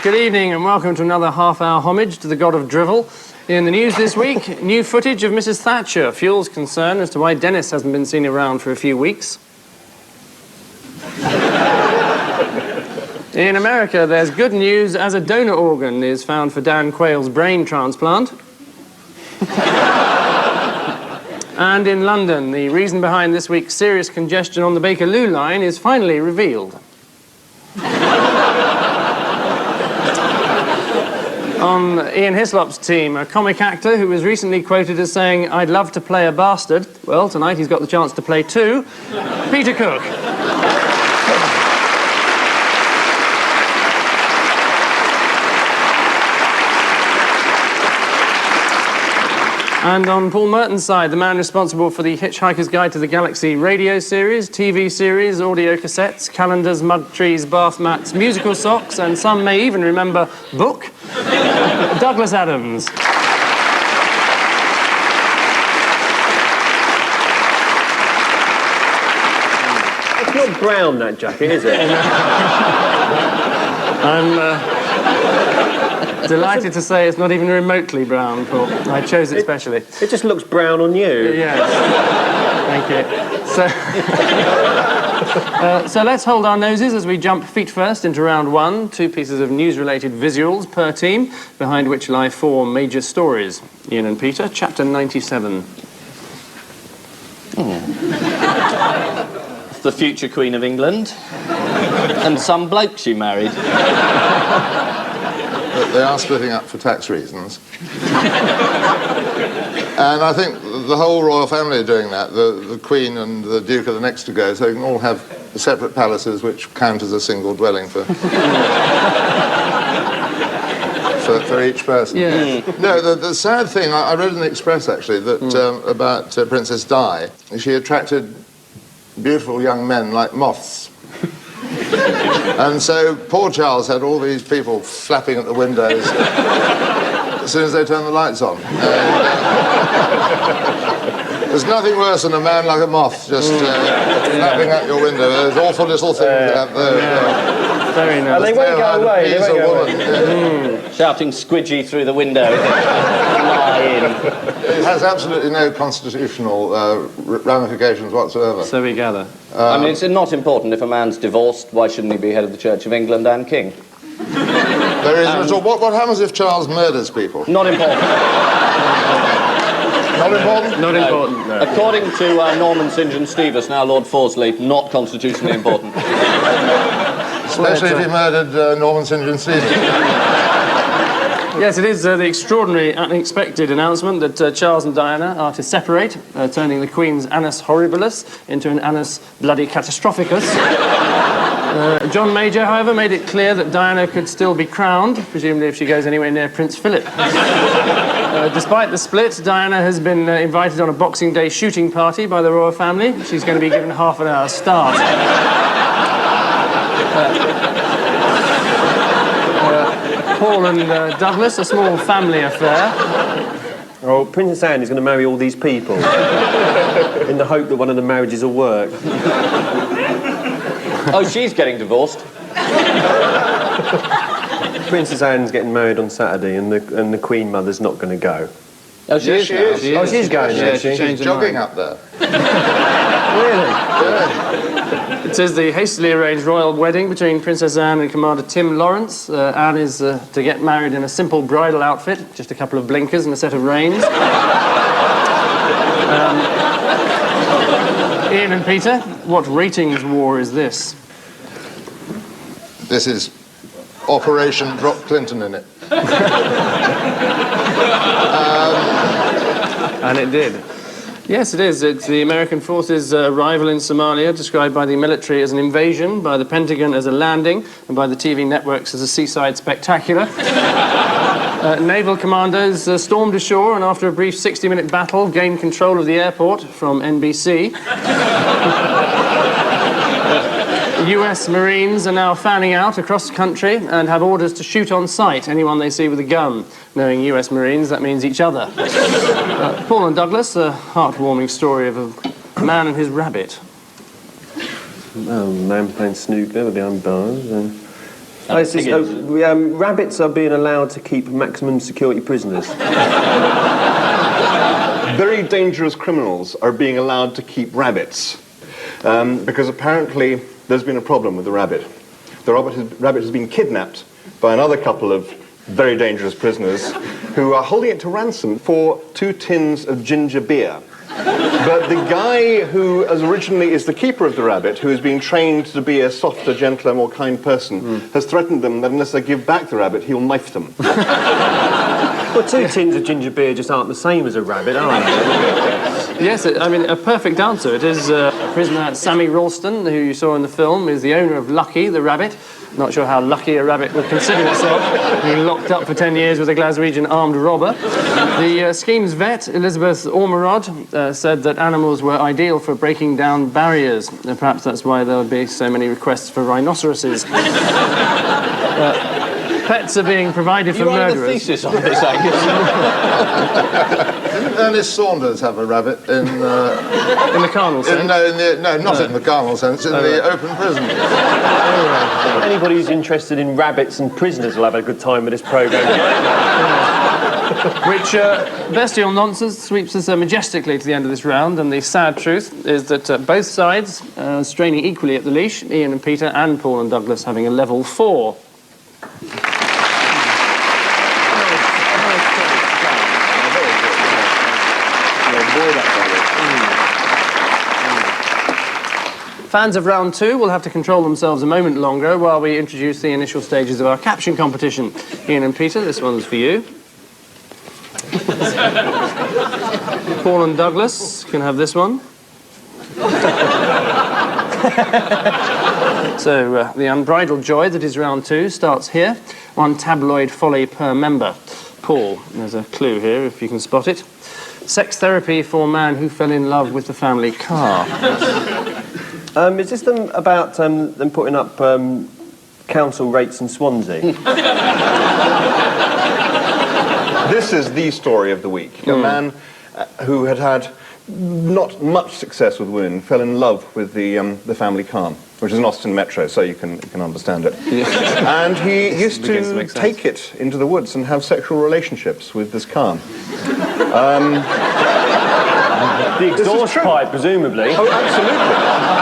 Good evening and welcome to another half-hour homage to the god of drivel. In the news this week, new footage of Mrs. Thatcher fuels concern as to why Dennis hasn't been seen around for a few weeks. In America, there's good news as a donor organ is found for Dan Quayle's brain transplant. And in London, the reason behind this week's serious congestion on the Bakerloo line is finally revealed. On Ian Hislop's team, a comic actor who was recently quoted as saying, "I'd love to play a bastard." Well, tonight he's got the chance to play two. Peter Cook. And on Paul Merton's side, the man responsible for the Hitchhiker's Guide to the Galaxy radio series, TV series, audio cassettes, calendars, mug trees, bath mats, musical socks, and some may even remember book, Douglas Adams. It's not brown, that jacket, is it? I'm delighted to say it's not even remotely brown, Paul. I chose it specially. It just looks brown on you. Yes. Thank you. So let's hold our noses as we jump feet first into round one. 2 pieces of news-related visuals per team, behind which lie 4 major stories. Ian and Peter, chapter 97. The future Queen of England and some bloke she married. They are splitting up for tax reasons. And I think the whole royal family are doing that. The Queen and the Duke are the next to go, so they can all have separate palaces which count as a single dwelling for each person. Yeah. No, the sad thing, I read in the Express, actually, that about Princess Di, she attracted beautiful young men like moths. And so poor Charles had all these people flapping at the windows as soon as they turned the lights on. There's nothing worse than a man like a moth just flapping at your window. Those awful little things that have Very nice. And they won't go away. They won't go away. Shouting squidgy through the window. Lie in. It has absolutely no constitutional ramifications whatsoever. So we gather. I mean, it's not important if a man's divorced. Why shouldn't he be head of the Church of England and king? There isn't at all. What happens if Charles murders people? Not important. Not important? Not important, no. According to Norman St. John Stevens, now Lord Fawsley, not constitutionally important. Especially if he murdered Norman St. John Stevens. Yes, it is the extraordinary, unexpected announcement that Charles and Diana are to separate, turning the Queen's annus horribilis into an annus bloody catastrophicus. John Major, however, made it clear that Diana could still be crowned, presumably if she goes anywhere near Prince Philip. Despite the split, Diana has been invited on a Boxing Day shooting party by the royal family. She's going to be given half an hour's start. Paul and Douglas, a small family affair. Oh, Princess Anne is going to marry all these people in the hope that one of the marriages will work. Oh, she's getting divorced. Princess Anne's getting married on Saturday, and the Queen Mother's not going to go. Oh, she is. She is. Oh, she's going. Yeah, Is she? changed She's her jogging mind. up there. Really? It says the hastily arranged royal wedding between Princess Anne and Commander Tim Lawrence. Anne is to get married in a simple bridal outfit, just a couple of blinkers and a set of reins. Ian and Peter, what ratings war is this? This is Operation Drop Clinton in it. And it did. Yes, it is. It's the American forces' arrival in Somalia, described by the military as an invasion, by the Pentagon as a landing, and by the TV networks as a seaside spectacular. Naval commandos stormed ashore and, after a brief 60-minute battle, gained control of the airport from NBC. US Marines are now fanning out across the country and have orders to shoot on sight anyone they see with a gun. Knowing US Marines, that means each other. Paul and Douglas, a heartwarming story of a man and his rabbit. Oh, man playing snooker behind bars. Rabbits are being allowed to keep maximum security prisoners. Very dangerous criminals are being allowed to keep rabbits because apparently there's been a problem with the rabbit. The rabbit has been kidnapped by another couple of very dangerous prisoners who are holding it to ransom for 2 tins of ginger beer. But the guy who originally is the keeper of the rabbit, who has been trained to be a softer, gentler, more kind person, has threatened them that unless they give back the rabbit, he'll knife them. Well, 2 tins of ginger beer just aren't the same as a rabbit, are they? Yes, I mean, a perfect answer. It is a prisoner, Sammy Ralston, who you saw in the film, is the owner of Lucky, the rabbit. Not sure how lucky a rabbit would consider itself. Being locked up for 10 years with a Glaswegian armed robber. The scheme's vet, Elizabeth Ormerod, said that animals were ideal for breaking down barriers. And perhaps that's why there would be so many requests for rhinoceroses. Pets are being provided for murderers. You wrote a thesis on this, Angus. Didn't Ernest Saunders have a rabbit in In the carnal sense? not in the carnal sense, in the open prison. Anybody who's interested in rabbits and prisoners will have a good time with this programme. Which bestial nonsense sweeps us majestically to the end of this round, and the sad truth is that both sides straining equally at the leash, Ian and Peter and Paul and Douglas having a level 4. Fans of round 2 will have to control themselves a moment longer while we introduce the initial stages of our caption competition. Ian and Peter, this one's for you. Paul and Douglas can have this one. So, the unbridled joy that is round 2 starts here. 1 tabloid folly per member. Paul, there's a clue here if you can spot it. Sex therapy for man who fell in love with the family car. Is this them about them putting up council rates in Swansea? This is the story of the week. A man who had not much success with women fell in love with the family car, which is an Austin Metro, so you can understand it. Yeah. And he used to take it into the woods and have sexual relationships with this car. The exhaust pipe, presumably. Oh, absolutely.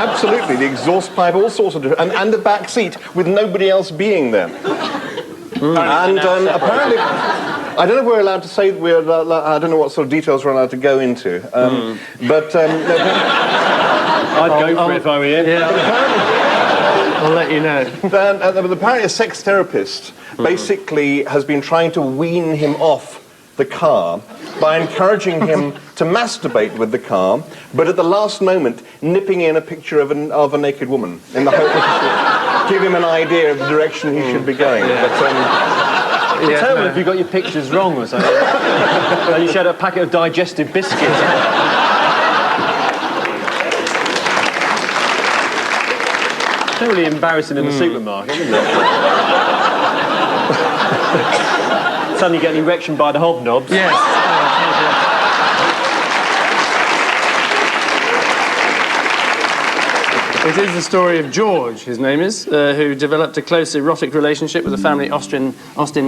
Absolutely. The exhaust pipe, all sorts of different... And the back seat with nobody else being there. And apparently... I don't know if we're allowed to say... I don't know what sort of details we're allowed to go into. But... I'd go for it if I were you. Yeah. I'll let you know. But apparently a sex therapist basically has been trying to wean him off the car by encouraging him to masturbate with the car, but at the last moment nipping in a picture of a naked woman in the hope that it would give him an idea of the direction he should be going. Yeah. But, tell me if you got your pictures wrong or something. And you showed a packet of digestive biscuits. Totally embarrassing in the supermarket, isn't it? Suddenly you get an erection by the hobnobs. Yes. It is the story of George, his name is, who developed a close erotic relationship with the family Austin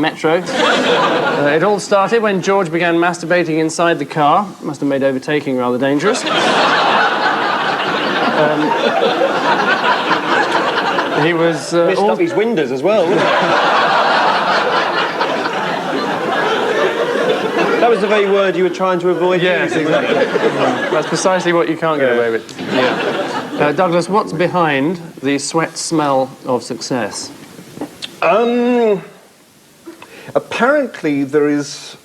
Metro. It all started when George began masturbating inside the car. Must have made overtaking rather dangerous. He was... missed up his windows as well, wasn't it? That was the very word you were trying to avoid. Yes, exactly. That's precisely what you can't get away with. Yeah. Douglas, what's behind the sweat smell of success? apparently there is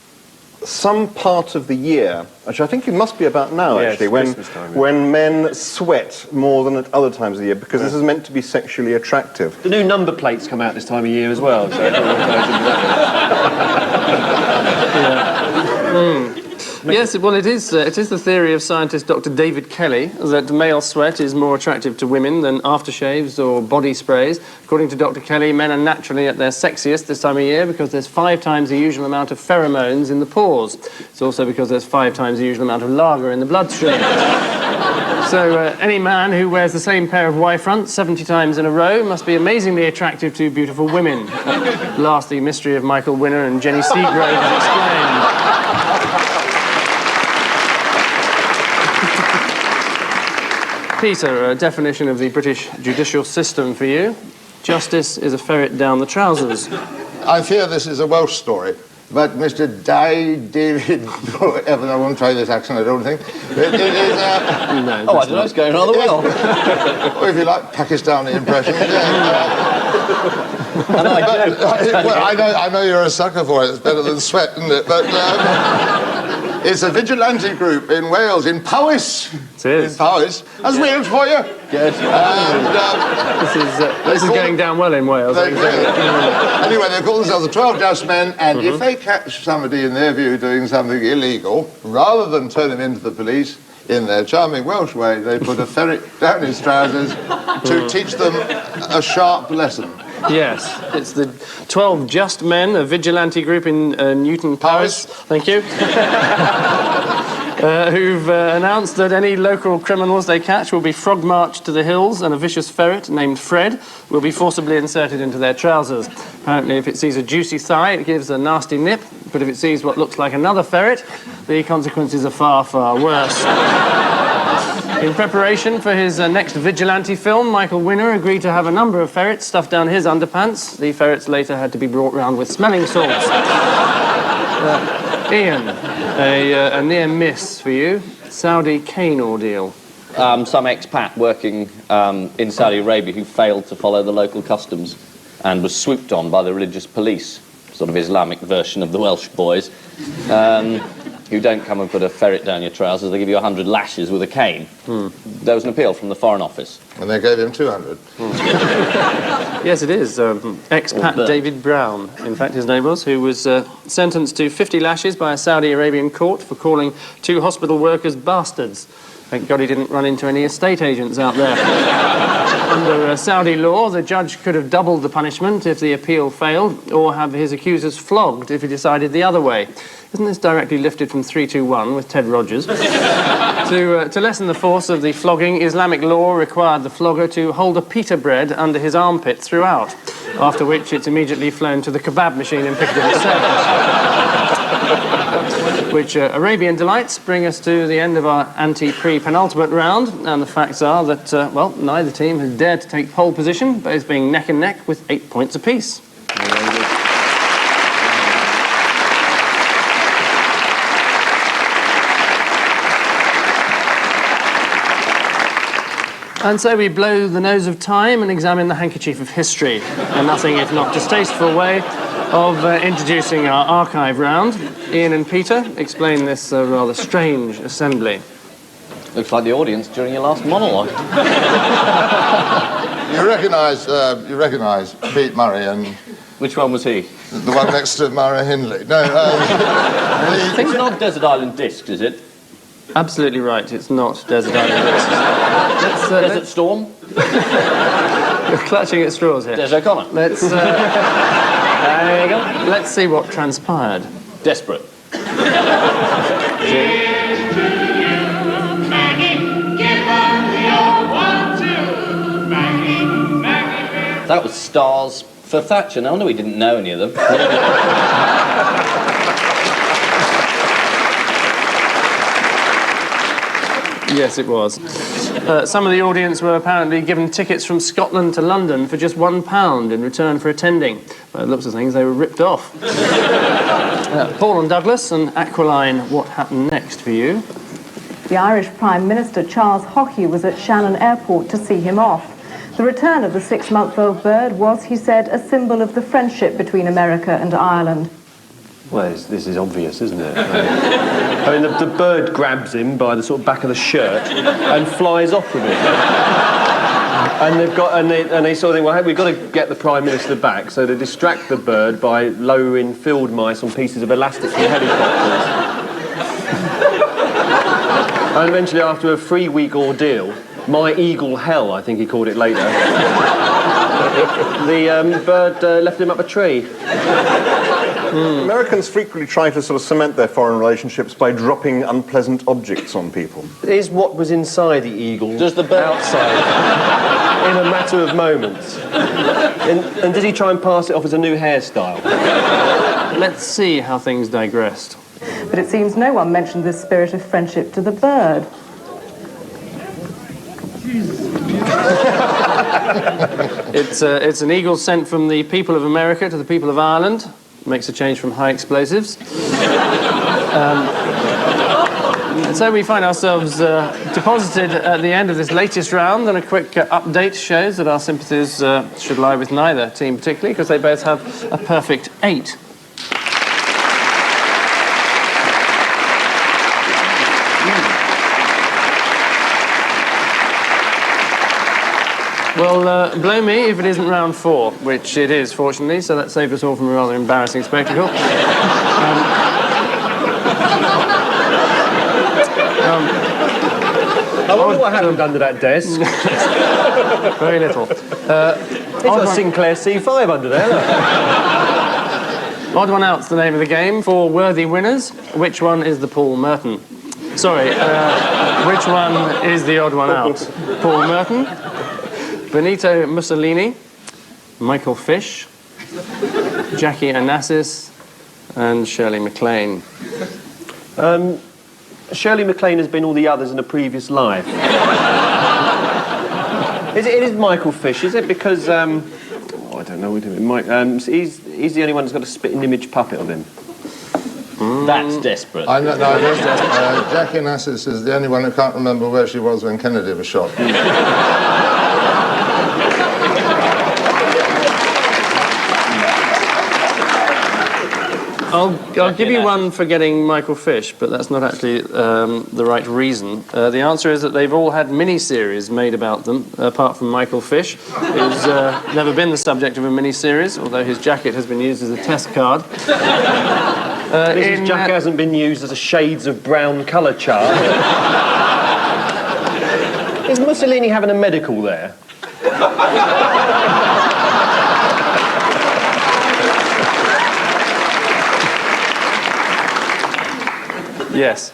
some part of the year, which I think it must be about now, actually, when men sweat more than at other times of the year, because this is meant to be sexually attractive. The new number plates come out this time of year as well. So Yes, well, it is the theory of scientist Dr. David Kelly that male sweat is more attractive to women than aftershaves or body sprays. According to Dr. Kelly, men are naturally at their sexiest this time of year because there's 5 times the usual amount of pheromones in the pores. It's also because there's 5 times the usual amount of lager in the bloodstream. So any man who wears the same pair of Y-fronts 70 times in a row must be amazingly attractive to beautiful women. Last, the mystery of Michael Winner and Jenny Seagrove is explained. Peter, a definition of the British judicial system for you. Justice is a ferret down the trousers. I fear this is a Welsh story, but Mr. David... Evan, I won't try this accent, I don't think. It is... No, Oh, I don't know, it's going rather well. or if you like, Pakistani impression. I know you're a sucker for it. It's better than sweat, isn't it? But it's a vigilante group in Wales, in Powys. It is. In Powys. That's Wales for you. Good. And this is going down well in Wales. anyway, they call themselves the 12 Just Men, and if they catch somebody, in their view, doing something illegal, rather than turn him into the police, in their charming Welsh way, they put a ferret down his trousers to teach them a sharp lesson. Yes, it's the 12 Just Men, a vigilante group in Newton, Paris. Thank you. Who've announced that any local criminals they catch will be frog-marched to the hills, and a vicious ferret named Fred will be forcibly inserted into their trousers. Apparently, if it sees a juicy thigh, it gives a nasty nip, but if it sees what looks like another ferret, the consequences are far, far worse. In preparation for his next vigilante film, Michael Winner agreed to have a number of ferrets stuffed down his underpants. The ferrets later had to be brought round with smelling salts. Ian, a near miss for you. Saudi cane ordeal. Some expat working in Saudi Arabia who failed to follow the local customs and was swooped on by the religious police, sort of Islamic version of the Welsh boys, who don't come and put a ferret down your trousers, they give you 100 lashes with a cane. There was an appeal from the Foreign Office. And they gave him 200. Yes, it is. Expat David Brown, in fact, his name was, who was sentenced to 50 lashes by a Saudi Arabian court for calling 2 hospital workers bastards. Thank God he didn't run into any estate agents out there. Under Saudi law, the judge could have doubled the punishment if the appeal failed, or have his accusers flogged if he decided the other way. Isn't this directly lifted from 321 with Ted Rogers? To lessen the force of the flogging, Islamic law required the flogger to hold a pita bread under his armpit throughout, after which it's immediately flown to the kebab machine in Piccadilly Circus. Which Arabian delights bring us to the end of our ante-pre-penultimate round, and the facts are that, well, neither team has dared to take pole position, both being neck and neck with 8 points apiece. And so we blow the nose of time and examine the handkerchief of history, and nothing if not distasteful way of introducing our archive round. Ian and Peter, explain this rather strange assembly. Looks like the audience during your last monologue. You recognise Pete Murray and... Which one was he? The one next to Mara Hindley. No, It's not Desert Island Discs, is it? Absolutely right, it's not Desert Island Discs. Desert Storm? You're clutching at straws here. Des O'Connor? Let's, there you go. Let's see what transpired. Desperate. That was Stars for Thatcher. No wonder we didn't know any of them. Yes, it was. Some of the audience were apparently given tickets from Scotland to London for just £1 in return for attending. By the looks of things, they were ripped off. Paul and Douglas and Aquiline, what happened next for you? The Irish Prime Minister Charles Hockey was at Shannon Airport to see him off. The return of the 6-month-old bird was, he said, a symbol of the friendship between America and Ireland. Well, this is obvious, isn't it? I mean, the bird grabs him by the sort of back of the shirt and flies off with it. And they sort of think, well, we've got to get the Prime Minister back, so they distract the bird by lowering field mice on pieces of elastic from helicopters. And eventually, after a 3-week ordeal, my eagle hell, I think he called it later, the bird left him up a tree. Americans frequently try to sort of cement their foreign relationships by dropping unpleasant objects on people. Is what was inside the eagle Does the bird... outside in a matter of moments? And did he try and pass it off as a new hairstyle? Let's see how things digressed. But it seems no one mentioned this spirit of friendship to the bird. It's an eagle sent from the people of America to the people of Ireland. Makes a change from high explosives. So we find ourselves deposited at the end of this latest round, and a quick update shows that our sympathies should lie with neither team particularly, because they both have a perfect 8. Well, blow me if it isn't round 4, which it is, fortunately, so that saved us all from a rather embarrassing spectacle. I wonder what happened under that desk. Very little. It's got a Sinclair C5 under there, look. Odd one out's the name of the game. 4 worthy winners. Which one is the Paul Merton? Sorry, which one is the odd one out? Paul Merton, Benito Mussolini, Michael Fish, Jackie Onassis, and Shirley MacLaine. Shirley MacLaine has been all the others in a previous life. It is Michael Fish, is it? Because, I don't know, he's the only one who's got a spitting image puppet of him. That's desperate. I know, Jackie Onassis is the only one who can't remember where she was when Kennedy was shot. I'll give you one for getting Michael Fish, but that's not actually the right reason. The answer is that they've all had mini-series made about them, apart from Michael Fish, who's never been the subject of a mini-series, although his jacket has been used as a test card. His jacket hasn't been used as a shades of brown colour chart. Is Mussolini having a medical there? Yes.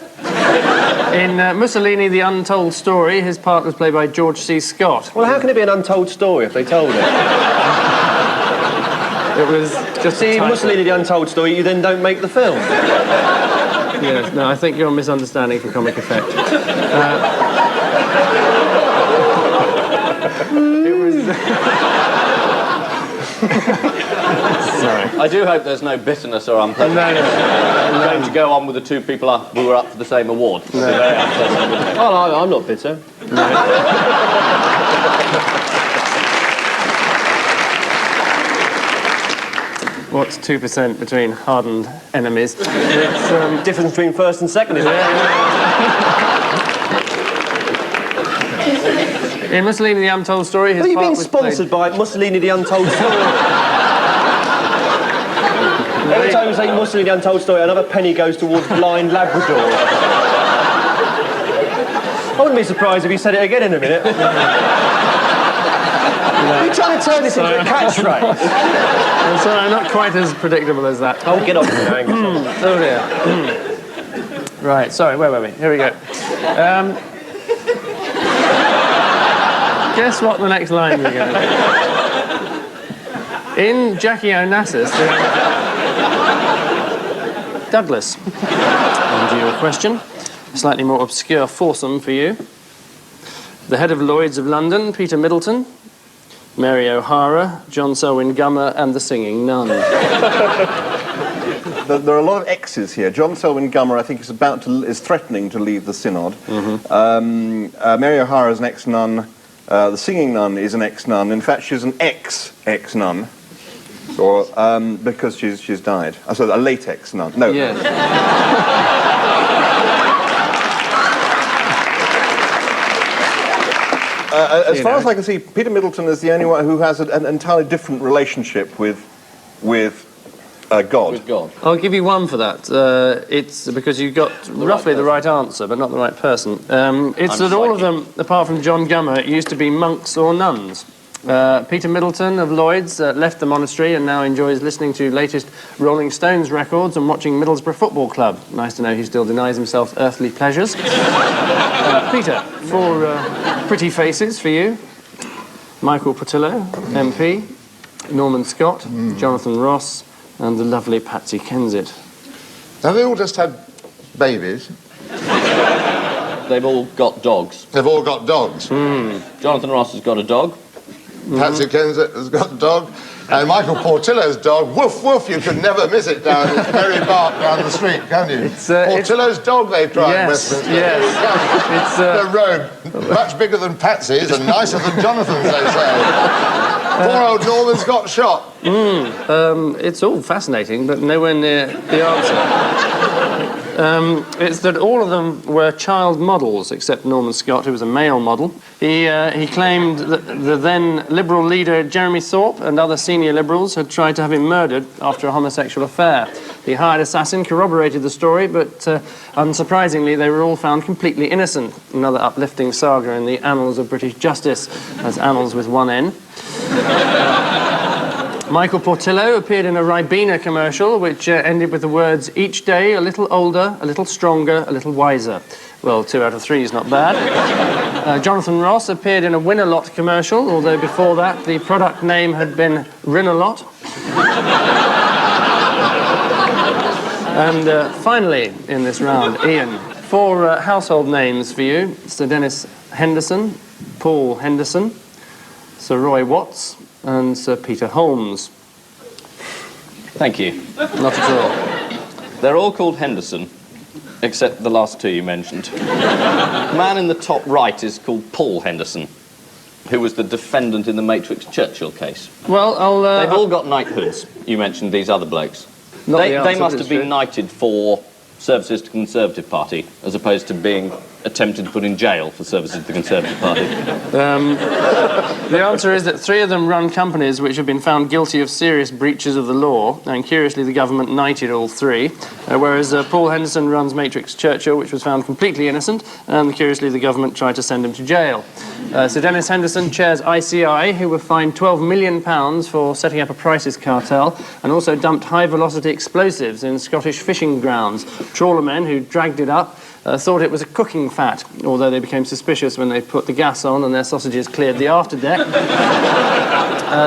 In Mussolini, The Untold Story, his part was played by George C. Scott. Well, how can it be an untold story if they told it? It was just See, Mussolini, The Untold Story, you then don't make the film. Yes, no, I think you're misunderstanding for comic effect. It was... Sorry. I do hope there's no bitterness or unpleasantness. No. Going to go on with the 2 people who were up for the same award. Oh, no, I'm not bitter. What's 2% between hardened enemies? It's Difference between first and second, isn't it? in Mussolini, The Untold Story, his Have you part been was sponsored by Mussolini, The Untold Story? Every time you say Mussolini, The Untold Story, another penny goes towards blind Labrador. I wouldn't be surprised if you said it again in a minute. You're trying to turn this into a catchphrase. I'm sorry, I'm not quite as predictable as that. Oh, get off me now, Angus. Oh dear. Right, sorry, where were we? Here we go. Guess what the next line we're going to do? In Jackie Onassis, Douglas. And your question, a slightly more obscure foursome for you. The head of Lloyd's of London, Peter Middleton, Mary O'Hara, John Selwyn Gummer, and the singing nun. There are a lot of X's here. John Selwyn Gummer, I think, is threatening to leave the synod. Mary O'Hara is an ex-nun. The singing nun is an ex-nun. In fact, she's an ex-nun, or because she's died. So a late ex-nun. No. Yes. As far as I can see, Peter Middleton is the only one who has an entirely different relationship with God. With God. I'll give you one for that. It's because you got roughly the right answer, but not the right person. It's that all of them, apart from John Gummer, used to be monks or nuns. Peter Middleton of Lloyd's left the monastery and now enjoys listening to latest Rolling Stones records and watching Middlesbrough Football Club. Nice to know he still denies himself earthly pleasures. Peter, four pretty faces for you. Michael Portillo, MP, Norman Scott, Jonathan Ross, and the lovely Patsy Kensit. Have they all just had babies? They've all got dogs. They've all got dogs. Jonathan Ross has got a dog. Patsy Kensit has got a dog. And Michael Portillo's dog, woof woof, you could never miss it down its merry bark down the street, can you? Portillo's dog they tried in Westminster. Yes. The road, much bigger than Patsy's and nicer than Jonathan's, they say. Poor old Norman's got shot. It's all fascinating, but nowhere near the answer. It's that all of them were child models, except Norman Scott, who was a male model. He claimed that the then Liberal leader Jeremy Thorpe and other senior Liberals had tried to have him murdered after a homosexual affair. The hired assassin corroborated the story, but unsurprisingly, they were all found completely innocent. Another uplifting saga in the annals of British justice, as annals with one N. Michael Portillo appeared in a Ribena commercial, which ended with the words, "Each day a little older, a little stronger, a little wiser." Well, 2 out of 3 is not bad. Jonathan Ross appeared in a Win-A-Lot commercial, although before that the product name had been Rin-A-Lot. And finally, in this round, Ian, 4 household names for you. Sir Dennis Henderson, Paul Henderson, Sir Roy Watts, and Sir Peter Holmes. Thank you. Not at all. They're all called Henderson, except the last 2 you mentioned. The man in the top right is called Paul Henderson, who was the defendant in the Matrix Churchill case. Well, They've all got knighthoods. You mentioned these other blokes. They must have been knighted for services to the Conservative Party, as opposed to being attempted to put in jail for services to the Conservative Party. The answer is that 3 of them run companies which have been found guilty of serious breaches of the law, and curiously the government knighted all 3, whereas Paul Henderson runs Matrix Churchill, which was found completely innocent, and curiously the government tried to send him to jail. Sir Dennis Henderson chairs ICI, who were fined £12 million for setting up a prices cartel, and also dumped high-velocity explosives in Scottish fishing grounds. Trawlermen who dragged it up thought it was a cooking fat, although they became suspicious when they put the gas on and their sausages cleared the afterdeck.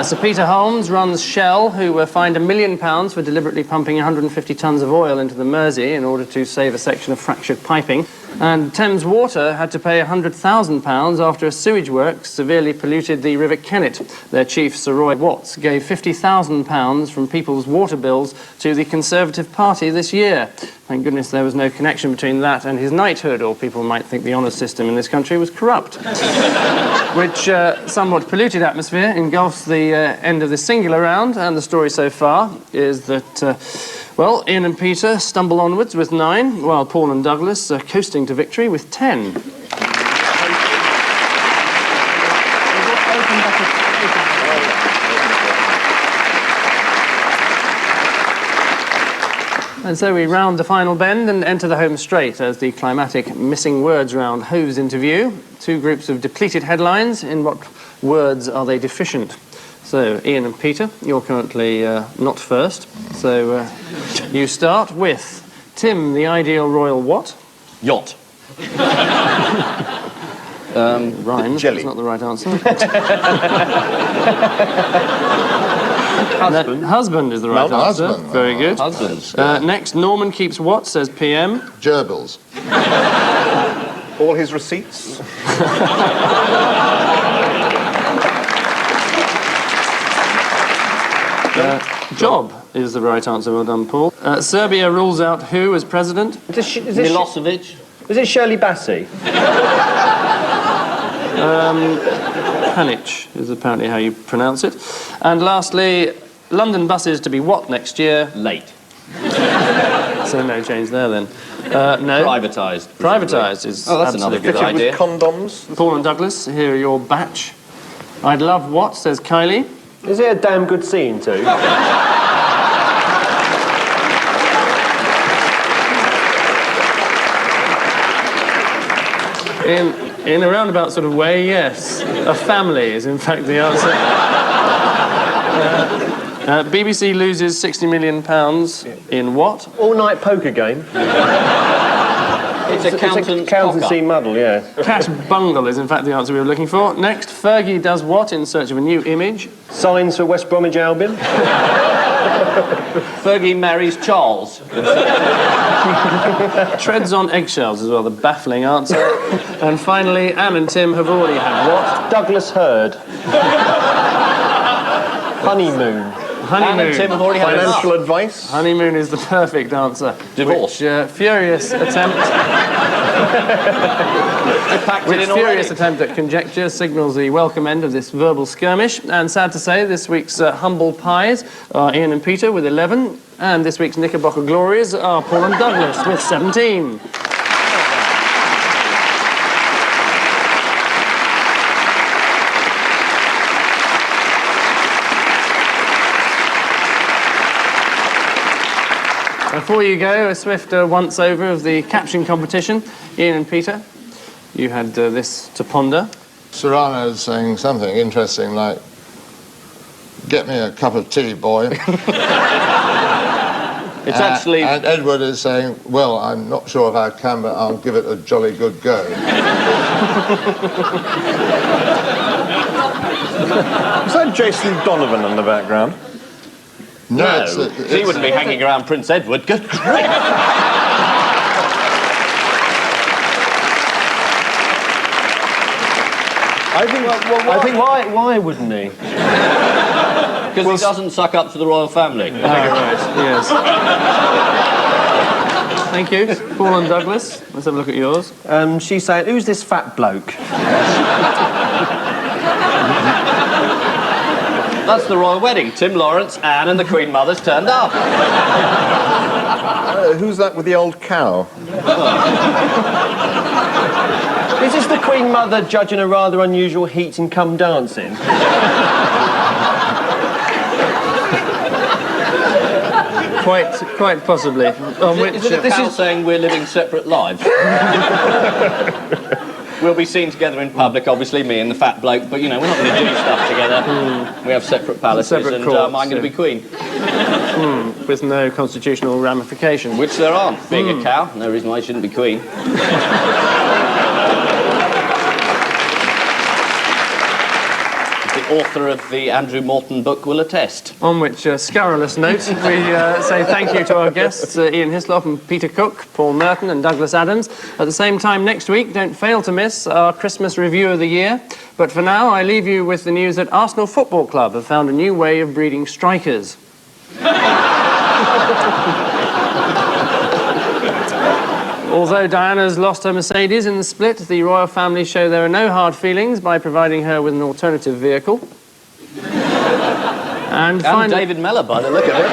Sir Peter Holmes runs Shell, who were fined £1 million for deliberately pumping 150 tonnes of oil into the Mersey in order to save a section of fractured piping. And Thames Water had to pay £100,000 after a sewage works severely polluted the River Kennet. Their chief, Sir Roy Watts, gave £50,000 from people's water bills to the Conservative Party this year. Thank goodness there was no connection between that and his knighthood, or people might think the honours system in this country was corrupt. Which somewhat polluted atmosphere engulfs the end of this singular round, and the story so far is that... well, Ian and Peter stumble onwards with 9, while Paul and Douglas are coasting to victory with 10. And so we round the final bend and enter the home straight as the climatic missing words round hoves into view. 2 groups of depleted headlines. In what words are they deficient? So, Ian and Peter, you're currently not first. So, you start with Tim, the ideal royal what? Yacht. Rhymes. Jelly. That's not the right answer. Husband. Husband is the right answer. Husband. Very good. Husbands. Next, Norman keeps what, says PM. Gerbils. All his receipts. Job is the right answer. Well done, Paul. Serbia rules out who as president? Milosevic. Was it Shirley Bassey? Panic is apparently how you pronounce it. And lastly, London buses to be what next year? Late. So no change there then. No. Privatised. Privatised is Oh, that's another absolutely good right. idea. With condoms. Paul and Douglas, here are your batch. I'd love what, says Kylie. Is it a damn good scene too? In a roundabout sort of way, yes. A family is in fact the answer. BBC loses £60 million in what? All-night poker game. It's accountancy Accountancy muddle, yeah. Cash bungle is in fact the answer we were looking for. Next, Fergie does what in search of a new image? Signs for West Bromwich Albion. Fergie marries Charles. Treads on eggshells as well, the baffling answer. And finally, Anne and Tim have already had what? Douglas Hurd. Honeymoon. Honeymoon. Anne and Tim have already had Financial enough. advice? Honeymoon is the perfect answer. Divorce. Which, furious attempt at conjecture signals the welcome end of this verbal skirmish. And sad to say, this week's humble pies are Ian and Peter with 11, and this week's Knickerbocker glories are Paul and Douglas with 17. Before you go, a swift once-over of the caption competition. Ian and Peter, you had this to ponder. Serrano's saying something interesting like, "Get me a cup of tea, boy." It's actually... And Edward is saying, "Well, I'm not sure if I can, but I'll give it a jolly good go." Is that Jason Donovan in the background? No, he wouldn't be hanging around Prince Edward. Good grief! I think why wouldn't he? Because he doesn't suck up to the royal family. Right, yes. Thank you. Paul and Douglas, let's have a look at yours. She's saying, "Who's this fat bloke?" That's the royal wedding. Tim Lawrence, Anne and the Queen Mother's turned up. Who's that with the old cow? Is this the Queen Mother judging a rather unusual heat and come dancing? Quite possibly. On which, Is it a cow saying we're living separate lives? We'll be seen together in public, obviously, me and the fat bloke, but, you know, we're not going to do stuff together. We have separate palaces, Separate and courts, I'm going to be queen. with no constitutional ramification. Which there aren't. Being a cow, no reason why I shouldn't be queen. The author of the Andrew Morton book will attest. On which scurrilous note, we say thank you to our guests, Ian Hislop and Peter Cook, Paul Merton and Douglas Adams. At the same time next week, don't fail to miss our Christmas review of the year. But for now, I leave you with the news that Arsenal Football Club have found a new way of breeding strikers. Although Diana's lost her Mercedes in the split, the royal family show there are no hard feelings by providing her with an alternative vehicle. And David Mellor, by the look of it.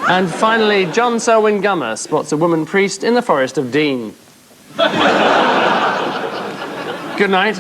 And finally, John Selwyn Gummer spots a woman priest in the Forest of Dean. Good night.